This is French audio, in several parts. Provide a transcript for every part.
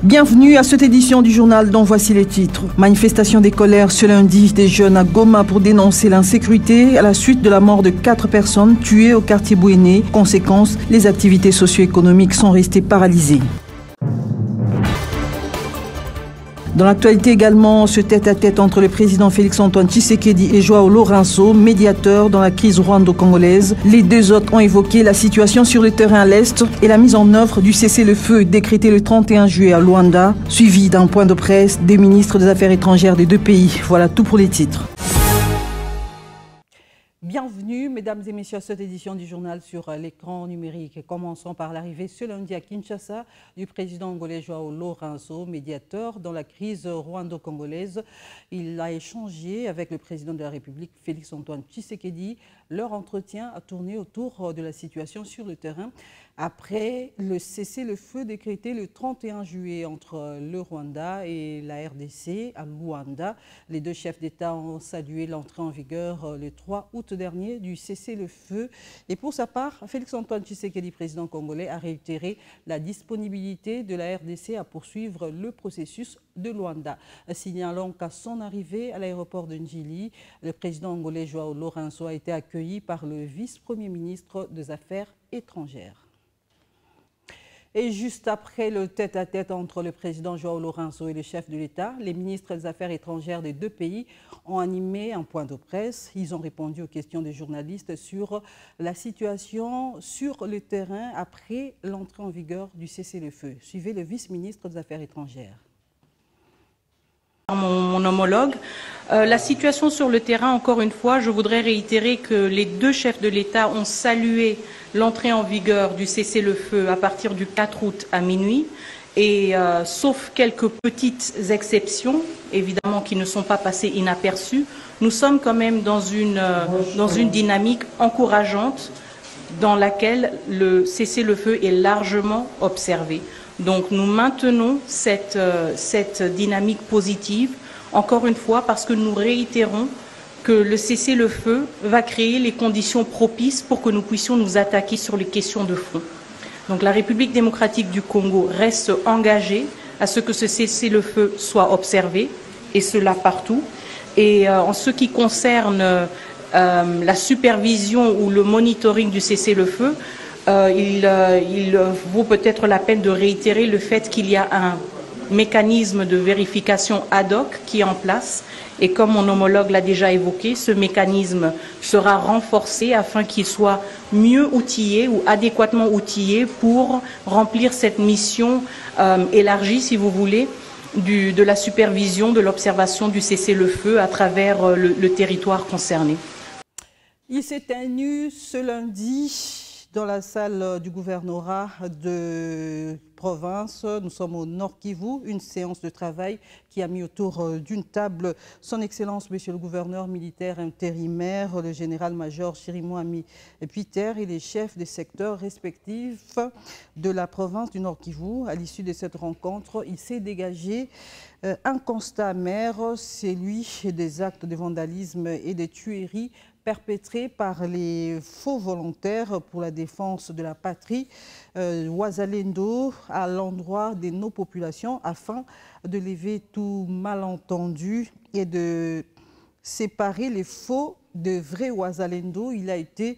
Bienvenue à cette édition du journal dont voici les titres. Manifestation des colères ce lundi des jeunes à Goma pour dénoncer l'insécurité à la suite de la mort de 4 personnes tuées au quartier Bouéné. Conséquence, les activités socio-économiques sont restées paralysées. Dans l'actualité également, ce tête-à-tête entre le président Félix-Antoine Tshisekedi et João Lourenço, médiateur dans la crise rwando-congolaise. Les deux autres ont évoqué la situation sur le terrain à l'Est et la mise en œuvre du cessez-le-feu décrété le 31 juillet à Luanda, suivi d'un point de presse des ministres des Affaires étrangères des deux pays. Voilà tout pour les titres. Bienvenue, mesdames et messieurs, à cette édition du journal sur l'écran numérique. Commençons par l'arrivée ce lundi à Kinshasa du président angolais João Lourenço, médiateur dans la crise rwando-congolaise. Il a échangé avec le président de la République, Félix-Antoine Tshisekedi. Leur entretien a tourné autour de la situation sur le terrain après le cessez-le-feu décrété le 31 juillet entre le Rwanda et la RDC à Luanda. Les deux chefs d'État ont salué l'entrée en vigueur le 3 août dernier du cessez-le-feu. Et pour sa part, Félix-Antoine Tshisekedi, président congolais, a réitéré la disponibilité de la RDC à poursuivre le processus de Luanda. Signalant qu'à son arrivée à l'aéroport de Njili, le président angolais João Lourenço a été accueilli par le vice-premier ministre des Affaires étrangères. Et juste après le tête-à-tête entre le président João Lourenço et le chef de l'État, les ministres des Affaires étrangères des deux pays ont animé un point de presse. Ils ont répondu aux questions des journalistes sur la situation sur le terrain après l'entrée en vigueur du cessez-le-feu. Suivez le vice-ministre des Affaires étrangères. Mon homologue. La situation sur le terrain, encore une fois, je voudrais réitérer que les deux chefs de l'État ont salué l'entrée en vigueur du cessez-le-feu à partir du 4 août à minuit. Et sauf quelques petites exceptions, évidemment, qui ne sont pas passées inaperçues, nous sommes quand même dans une dynamique encourageante dans laquelle le cessez-le-feu est largement observé. Donc nous maintenons cette dynamique positive, encore une fois, parce que nous réitérons que le cessez-le-feu va créer les conditions propices pour que nous puissions nous attaquer sur les questions de fond. Donc la République démocratique du Congo reste engagée à ce que ce cessez-le-feu soit observé, et cela partout. Et en ce qui concerne la supervision ou le monitoring du cessez-le-feu, il vaut peut-être la peine de réitérer le fait qu'il y a un mécanisme de vérification ad hoc qui est en place. Et comme mon homologue l'a déjà évoqué, ce mécanisme sera renforcé afin qu'il soit mieux outillé ou adéquatement outillé pour remplir cette mission élargie, si vous voulez, de la supervision, de l'observation du cessez-le-feu à travers le territoire concerné. Il s'est tenu ce lundi dans la salle du gouvernorat de province. Nous sommes au Nord Kivu, une séance de travail qui a mis autour d'une table son Excellence, Monsieur le gouverneur militaire intérimaire, le général-major Chirimwami Peter et les chefs des secteurs respectifs de la province du Nord Kivu. À l'issue de cette rencontre, il s'est dégagé un constat amer, c'est lui des actes de vandalisme et de tueries perpétrés par les faux volontaires pour la défense de la patrie, Wazalendo, à l'endroit de nos populations, afin de lever tout malentendu et de séparer les faux de vrais Wazalendo. Il a été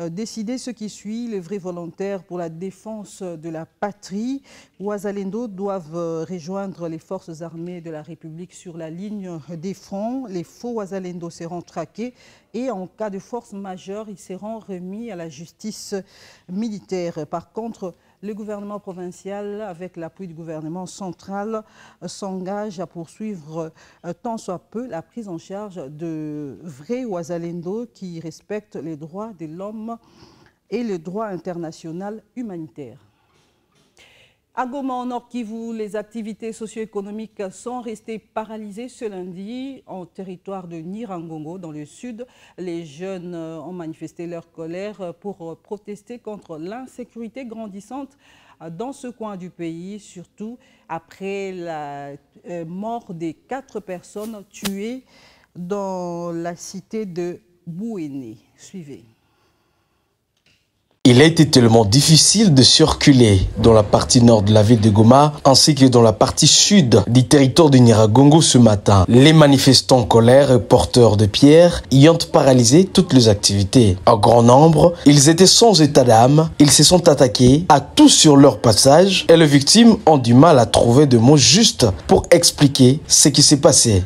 décidé ce qui suit: les vrais volontaires pour la défense de la patrie, Wazalendo, doivent rejoindre les forces armées de la République sur la ligne des fronts. Les faux Wazalendo seront traqués et en cas de force majeure, ils seront remis à la justice militaire. Par contre, le gouvernement provincial, avec l'appui du gouvernement central, s'engage à poursuivre tant soit peu la prise en charge de vrais Wazalendo qui respectent les droits de l'homme et le droit international humanitaire. À Goma, au Nord Kivu, les activités socio-économiques sont restées paralysées ce lundi en territoire de Nirangongo, dans le sud. Les jeunes ont manifesté leur colère pour protester contre l'insécurité grandissante dans ce coin du pays, surtout après la mort des 4 personnes tuées dans la cité de Bouéné. Suivez. Il a été tellement difficile de circuler dans la partie nord de la ville de Goma ainsi que dans la partie sud du territoire de Nyiragongo ce matin. Les manifestants en colère et porteurs de pierres y ont paralysé toutes les activités. En grand nombre, ils étaient sans état d'âme, ils se sont attaqués à tout sur leur passage et les victimes ont du mal à trouver de mots justes pour expliquer ce qui s'est passé.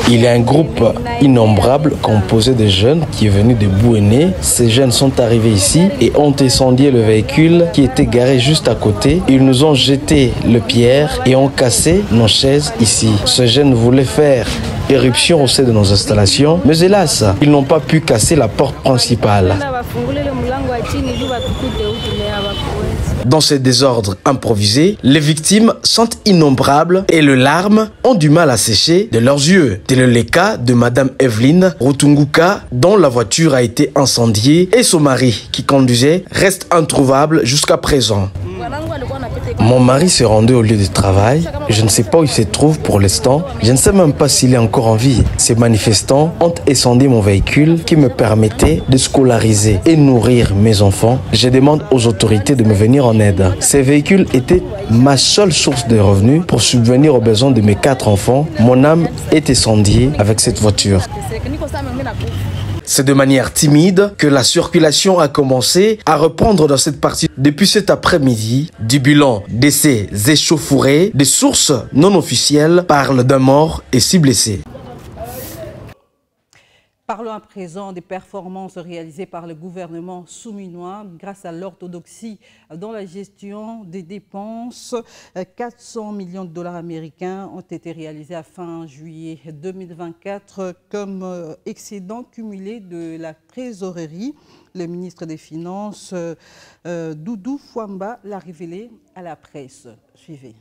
Il y a un groupe innombrable composé de jeunes qui est venu de Bouéné. Ces jeunes sont arrivés ici et ont incendié le véhicule qui était garé juste à côté. Ils nous ont jeté le pierre et ont cassé nos chaises ici. Ces jeunes voulaient faire éruption au sein de nos installations, mais hélas, ils n'ont pas pu casser la porte principale. Dans ces désordres improvisés, les victimes sont innombrables et les larmes ont du mal à sécher de leurs yeux. Tel est le cas de Madame Evelyne Rutunguka, dont la voiture a été incendiée et son mari, qui conduisait, reste introuvable jusqu'à présent. Mon mari s'est rendu au lieu de travail. Je ne sais pas où il se trouve pour l'instant. Je ne sais même pas s'il est encore en vie. Ces manifestants ont incendié mon véhicule qui me permettait de scolariser et nourrir mes enfants. Je demande aux autorités de me venir en aide. Ces véhicules étaient ma seule source de revenus pour subvenir aux besoins de mes 4 enfants. Mon âme est incendiée avec cette voiture. C'est de manière timide que la circulation a commencé à reprendre dans cette partie depuis cet après-midi. Du bilan de ces échauffourées, des sources non officielles parlent d'un mort et 6 blessés. Parlons à présent des performances réalisées par le gouvernement souminois grâce à l'orthodoxie dans la gestion des dépenses. 400 millions de dollars américains ont été réalisés à fin juillet 2024 comme excédent cumulé de la trésorerie. Le ministre des Finances, Doudou Fouamba, l'a révélé à la presse. Suivez.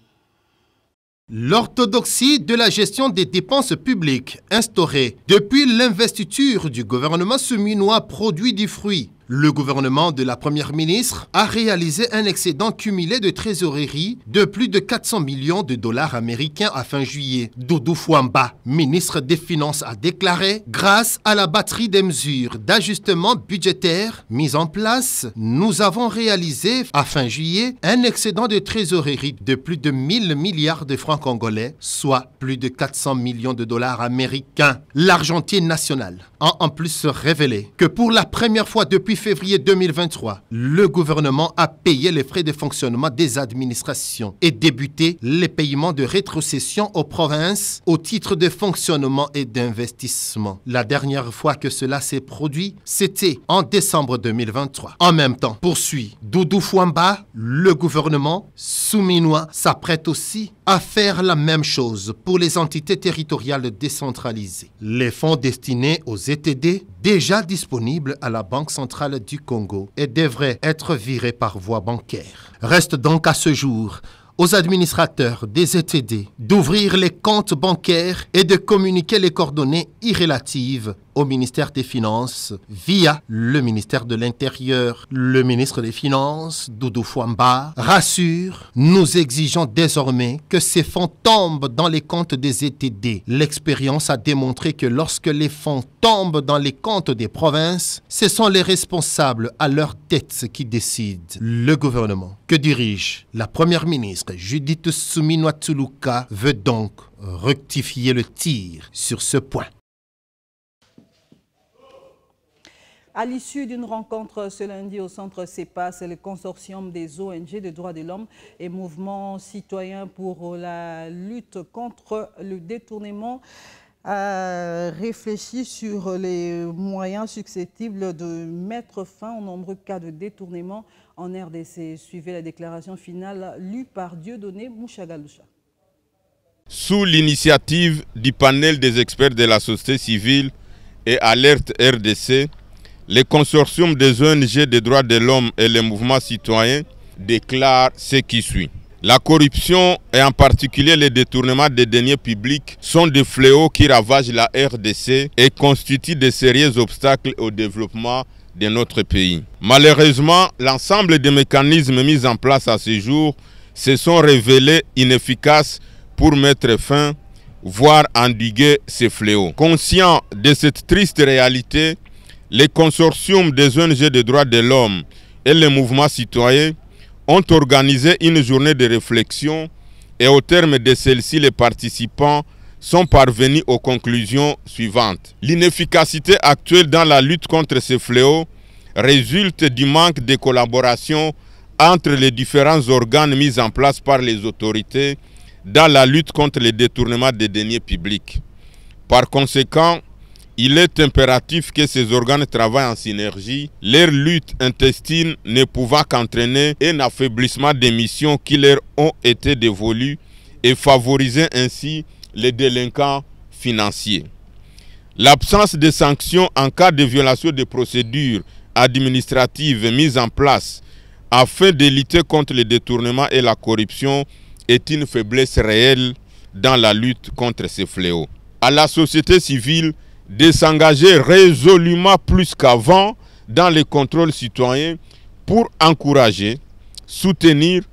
L'orthodoxie de la gestion des dépenses publiques instaurée depuis l'investiture du gouvernement souminois produit du fruit. Le gouvernement de la première ministre a réalisé un excédent cumulé de trésorerie de plus de 400 millions de dollars américains à fin juillet. Doudou Fouamba, ministre des Finances, a déclaré « Grâce à la batterie des mesures d'ajustement budgétaire mises en place, nous avons réalisé à fin juillet un excédent de trésorerie de plus de 1000 milliards de francs congolais, soit plus de 400 millions de dollars américains. » L'Argentine nationale a en plus révélé que pour la première fois depuis février 2023, le gouvernement a payé les frais de fonctionnement des administrations et débuté les paiements de rétrocession aux provinces au titre de fonctionnement et d'investissement. La dernière fois que cela s'est produit, c'était en décembre 2023. En même temps, poursuit Doudou Fouamba, le gouvernement souminois s'apprête aussi à faire la même chose pour les entités territoriales décentralisées. Les fonds destinés aux ETD, déjà disponibles à la Banque centrale du Congo et devraient être virés par voie bancaire. Reste donc à ce jour aux administrateurs des ETD d'ouvrir les comptes bancaires et de communiquer les coordonnées irrélatives au ministère des Finances via le ministère de l'Intérieur. Le ministre des Finances, Doudou Fouamba, rassure, nous exigeons désormais que ces fonds tombent dans les comptes des ETD. L'expérience a démontré que lorsque les fonds tombent dans les comptes des provinces, ce sont les responsables à leur tête qui décident. Le gouvernement que dirige la première ministre Judith Suminwa-Tuluka veut donc rectifier le tir sur ce point. À l'issue d'une rencontre ce lundi au centre CEPAS, le consortium des ONG de droits de l'homme et mouvements citoyens pour la lutte contre le détournement a réfléchi sur les moyens susceptibles de mettre fin aux nombreux cas de détournement en RDC. Suivez la déclaration finale lue par Dieudonné Mouchagaloucha. Sous l'initiative du panel des experts de la société civile et Alerte RDC, le consortium des ONG des droits de l'homme et les mouvements citoyens déclarent ce qui suit. La corruption et en particulier les détournements des deniers publics sont des fléaux qui ravagent la RDC et constituent de sérieux obstacles au développement de notre pays. Malheureusement, l'ensemble des mécanismes mis en place à ce jour se sont révélés inefficaces pour mettre fin, voire endiguer ces fléaux. Conscient de cette triste réalité, les consortiums des ONG des droits de l'homme et les mouvements citoyens ont organisé une journée de réflexion et au terme de celle-ci, les participants sont parvenus aux conclusions suivantes. L'inefficacité actuelle dans la lutte contre ces fléaux résulte du manque de collaboration entre les différents organes mis en place par les autorités dans la lutte contre les détournements des deniers publics. Par conséquent, il est impératif que ces organes travaillent en synergie, leur lutte intestine ne pouvant qu'entraîner un affaiblissement des missions qui leur ont été dévolues et favoriser ainsi les délinquants financiers. L'absence de sanctions en cas de violation des procédures administratives mises en place afin de lutter contre les détournements et la corruption est une faiblesse réelle dans la lutte contre ces fléaux. À la société civile de s'engager résolument plus qu'avant dans les contrôles citoyens pour encourager, soutenir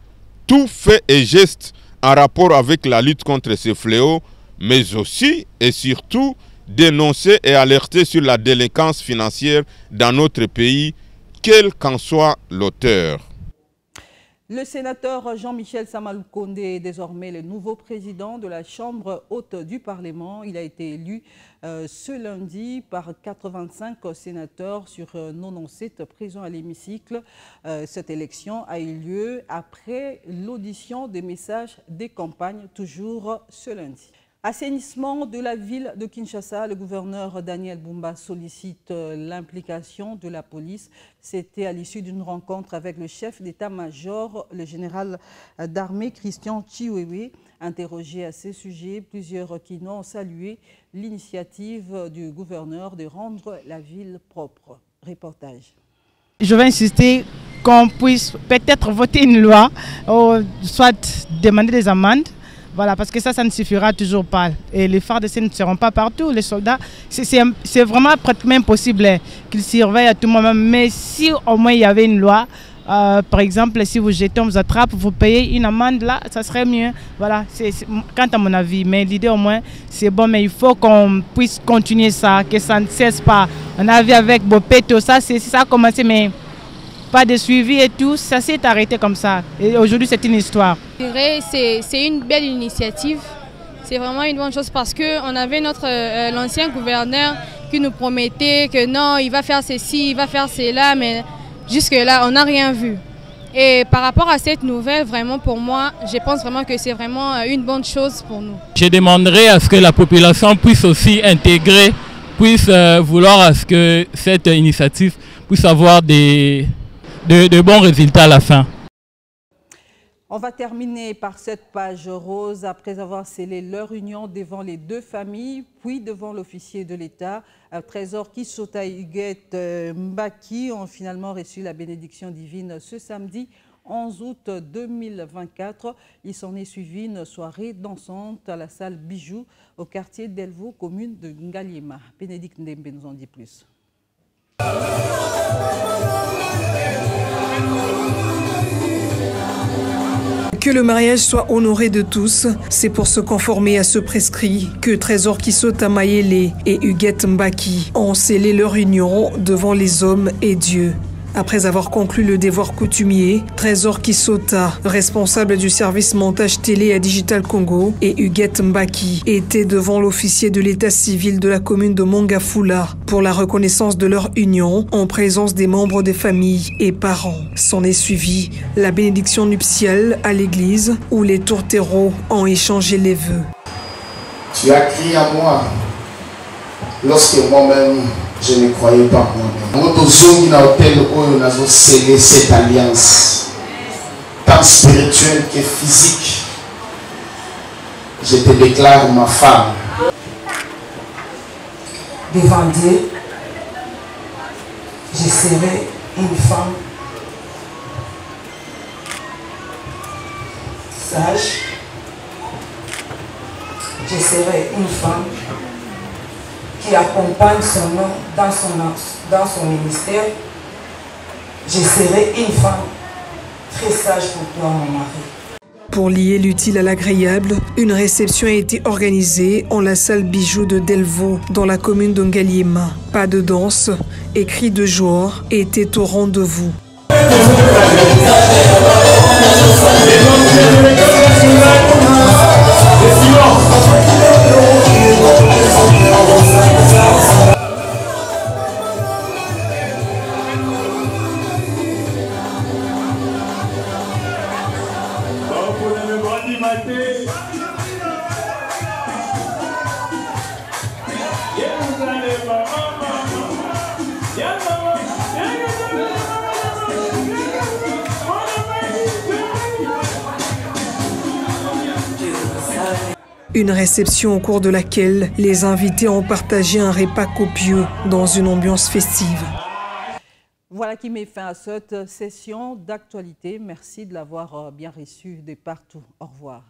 tout fait et geste en rapport avec la lutte contre ces fléaux, mais aussi et surtout dénoncer et alerter sur la délinquance financière dans notre pays, quel qu'en soit l'auteur. Le sénateur Jean-Michel Samalou Kondé est désormais le nouveau président de la Chambre haute du Parlement. Il a été élu ce lundi par 85 sénateurs sur 97 présents à l'hémicycle. Cette élection a eu lieu après l'audition des messages des campagnes, toujours ce lundi. Assainissement de la ville de Kinshasa, le gouverneur Daniel Bumba sollicite l'implication de la police. C'était à l'issue d'une rencontre avec le chef d'état-major, le général d'armée Christian Chiwewe. Interrogé à ce sujet, plusieurs Kinois ont salué l'initiative du gouverneur de rendre la ville propre. Reportage. Je vais insister qu'on puisse peut-être voter une loi, ou soit demander des amendes. Voilà, parce que ça ne suffira toujours pas. Et les FARDC ne seront pas partout. Les soldats, c'est vraiment pratiquement impossible qu'ils surveillent à tout moment. Mais si au moins il y avait une loi, par exemple, si vous jetez, on vous attrape, vous payez une amende, là, ça serait mieux. Voilà, c'est quant à mon avis. Mais l'idée au moins, c'est bon, mais il faut qu'on puisse continuer ça, que ça ne cesse pas. On a vu avec Bopeto, ça a commencé, mais pas de suivi et tout, ça s'est arrêté comme ça. Et aujourd'hui, c'est une histoire. Je dirais c'est une belle initiative. C'est vraiment une bonne chose parce qu'on avait l'ancien gouverneur qui nous promettait que non, il va faire ceci, il va faire cela, mais jusque-là, on n'a rien vu. Et par rapport à cette nouvelle, vraiment pour moi, je pense vraiment que c'est vraiment une bonne chose pour nous. Je demanderais à ce que la population puisse aussi intégrer, puisse vouloir à ce que cette initiative puisse avoir de bons résultats à la fin. On va terminer par cette page rose. Après avoir scellé leur union devant les deux familles, puis devant l'officier de l'État, Trésor Kissota et Huguette Mbaki ont finalement reçu la bénédiction divine ce samedi 11 août 2024. Il s'en est suivi une soirée dansante à la salle Bijou au quartier d'Elvo, commune de Ngaliema. Bénédicte Ndembe nous en dit plus. Que le mariage soit honoré de tous, c'est pour se conformer à ce prescrit que Trésor Kissota Mayele et Huguette Mbaki ont scellé leur union devant les hommes et Dieu. Après avoir conclu le devoir coutumier, Trésor Kissota, responsable du service montage télé à Digital Congo, et Huguette Mbaki étaient devant l'officier de l'état civil de la commune de Mongafula pour la reconnaissance de leur union en présence des membres des familles et parents. S'en est suivi la bénédiction nuptiale à l'église où les tourtereaux ont échangé les vœux. Tu as crié à moi lorsque moi-même je ne croyais pas moi-même. Nous avons scellé cette alliance, tant spirituelle que physique. Je te déclare ma femme. Devant Dieu, je serai une femme sage. Je serai une femme qui accompagne son homme dans son ministère. Je serai une femme très sage pour toi, mon mari. Pour lier l'utile à l'agréable, une réception a été organisée en la salle Bijou de Delvaux, dans la commune de Ngaliema. Pas de danse et cris de joie étaient au rendez-vous. Une réception au cours de laquelle les invités ont partagé un repas copieux dans une ambiance festive. Voilà qui met fin à cette session d'actualité. Merci de l'avoir bien reçu de partout. Au revoir.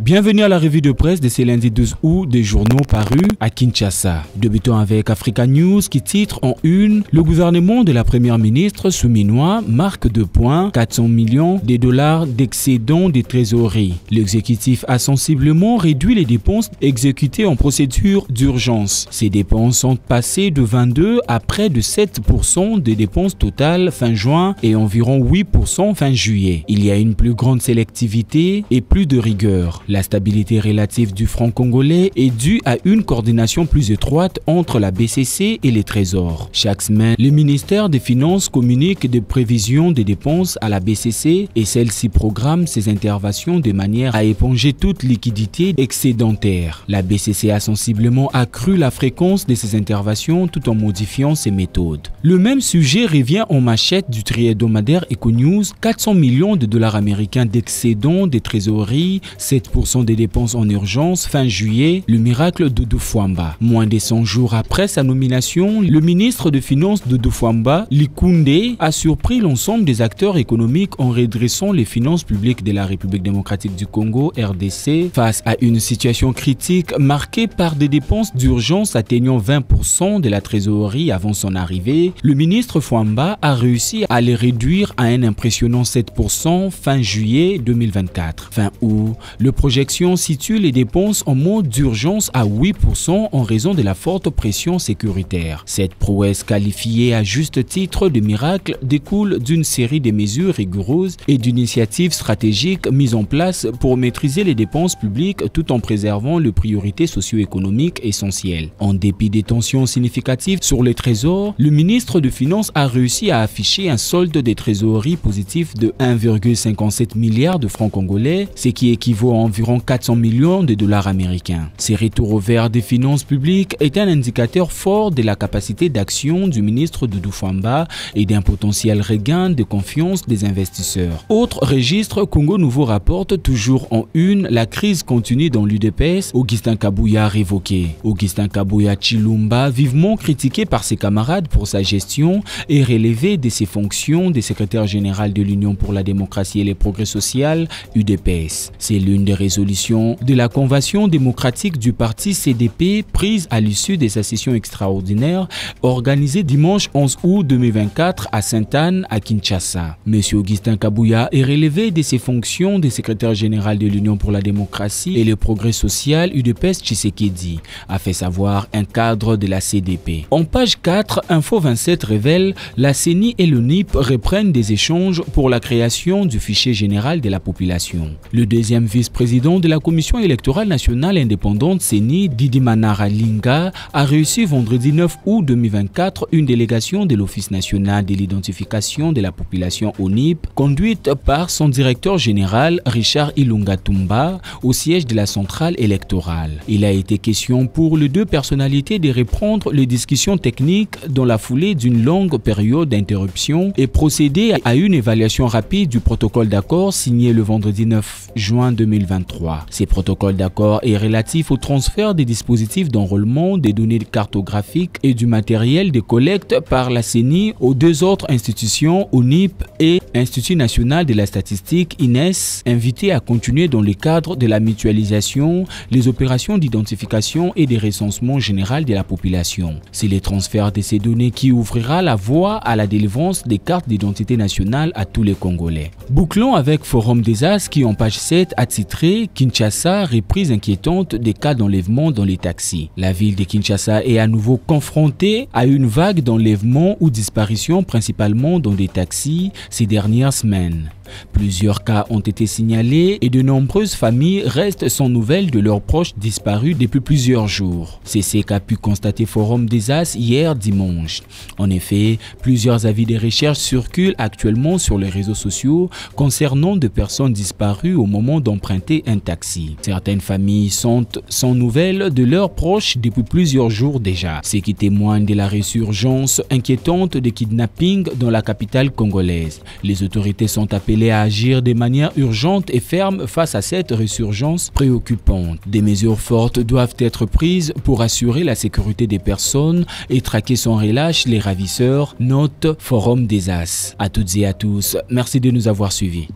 Bienvenue à la revue de presse de ce lundi 12 août des journaux parus à Kinshasa. Débutons avec Africa News qui titre en une « Le gouvernement de la première ministre souminois marque de points 400 millions de dollars d'excédent de trésorerie. L'exécutif a sensiblement réduit les dépenses exécutées en procédure d'urgence. Ces dépenses sont passées de 22 à près de 7% des dépenses totales fin juin et environ 8% fin juillet. Il y a une plus grande sélectivité et plus de rigueur. La stabilité relative du franc congolais est due à une coordination plus étroite entre la BCC et les trésors. Chaque semaine, le ministère des Finances communique des prévisions des dépenses à la BCC et celle-ci programme ses interventions de manière à éponger toute liquidité excédentaire. La BCC a sensiblement accru la fréquence de ses interventions tout en modifiant ses méthodes. Le même sujet revient en manchette du trihédomadaire Econews, 400 millions de dollars américains d'excédent des trésoreries, 7% des dépenses en urgence fin juillet, le miracle Doudou Fwamba. Moins de 100 jours après sa nomination, le ministre de Finances Doudou Fwamba, Likunde, a surpris l'ensemble des acteurs économiques en redressant les finances publiques de la République démocratique du Congo, RDC, face à une situation critique marquée par des dépenses d'urgence atteignant 20% de la trésorerie avant son arrivée. Le ministre Fwamba a réussi à les réduire à un impressionnant 7% fin juillet 2024. Fin août, le projection situe les dépenses en mode d'urgence à 8% en raison de la forte pression sécuritaire. Cette prouesse qualifiée à juste titre de miracle découle d'une série de mesures rigoureuses et d'initiatives stratégiques mises en place pour maîtriser les dépenses publiques tout en préservant les priorités socio-économiques essentielles. En dépit des tensions significatives sur les trésors, le ministre de Finances a réussi à afficher un solde des trésoreries positif de 1,57 milliard de francs congolais, ce qui équivaut à environ 400 millions de dollars américains. Ces retours au vert des finances publiques est un indicateur fort de la capacité d'action du ministre Doudou Fwamba et d'un potentiel regain de confiance des investisseurs. Autre registre, Congo Nouveau rapporte toujours en une la crise continue dans l'UDPS, Augustin Kabouya révoqué. Augustin Kabouya Chilumba, vivement critiqué par ses camarades pour sa gestion, est relevé de ses fonctions de secrétaire général de l'Union pour la démocratie et les progrès social, UDPS. C'est l'une des résolutions de la Convention démocratique du parti CDP prise à l'issue de sa session extraordinaire organisée dimanche 11 août 2024 à Sainte-Anne à Kinshasa. M. Augustin Kabouya est relevé de ses fonctions de secrétaire général de l'Union pour la démocratie et le progrès social UDPS Tshisekedi, a fait savoir un cadre de la CDP. En page 4, Info 27 révèle la CENI et le NIP reprennent des échanges pour la création du fichier général de la population. Le deuxième vice-président de la Commission électorale nationale indépendante CENI, Didi Manara Linga, a reçu vendredi 9 août 2024 une délégation de l'Office national de l'identification de la population ONIP, conduite par son directeur général Richard Ilunga Tumba au siège de la centrale électorale. Il a été question pour les deux personnalités de reprendre les discussions techniques dans la foulée d'une longue période d'interruption et procéder à une évaluation rapide du protocole d'accord signé le vendredi 9 juin 2023 2023. Ces protocoles d'accord est relatif au transfert des dispositifs d'enrôlement, des données cartographiques et du matériel de collecte par la CENI aux deux autres institutions, ONIP et Institut national de la statistique, INES, invités à continuer dans le cadre de la mutualisation, les opérations d'identification et de recensement général de la population. C'est le transfert de ces données qui ouvrira la voie à la délivrance des cartes d'identité nationale à tous les Congolais. Bouclons avec Forum des As qui en page 7 a titré « Kinshasa, reprise inquiétante des cas d'enlèvement dans les taxis ». La ville de Kinshasa est à nouveau confrontée à une vague d'enlèvements ou disparitions principalement dans des taxis ces dernières semaines. Plusieurs cas ont été signalés et de nombreuses familles restent sans nouvelles de leurs proches disparus depuis plusieurs jours. C'est ce qu'a pu constater Forum des As hier dimanche. En effet, plusieurs avis de recherche circulent actuellement sur les réseaux sociaux concernant des personnes disparues au moment d'emprunter un taxi. Certaines familles sont sans nouvelles de leurs proches depuis plusieurs jours déjà, ce qui témoigne de la résurgence inquiétante des kidnappings dans la capitale congolaise. Les autorités sont appelées à agir de manière urgente et ferme face à cette résurgence préoccupante. Des mesures fortes doivent être prises pour assurer la sécurité des personnes et traquer sans relâche les ravisseurs, note Forum des As. À toutes et à tous, merci de nous avoir suivis.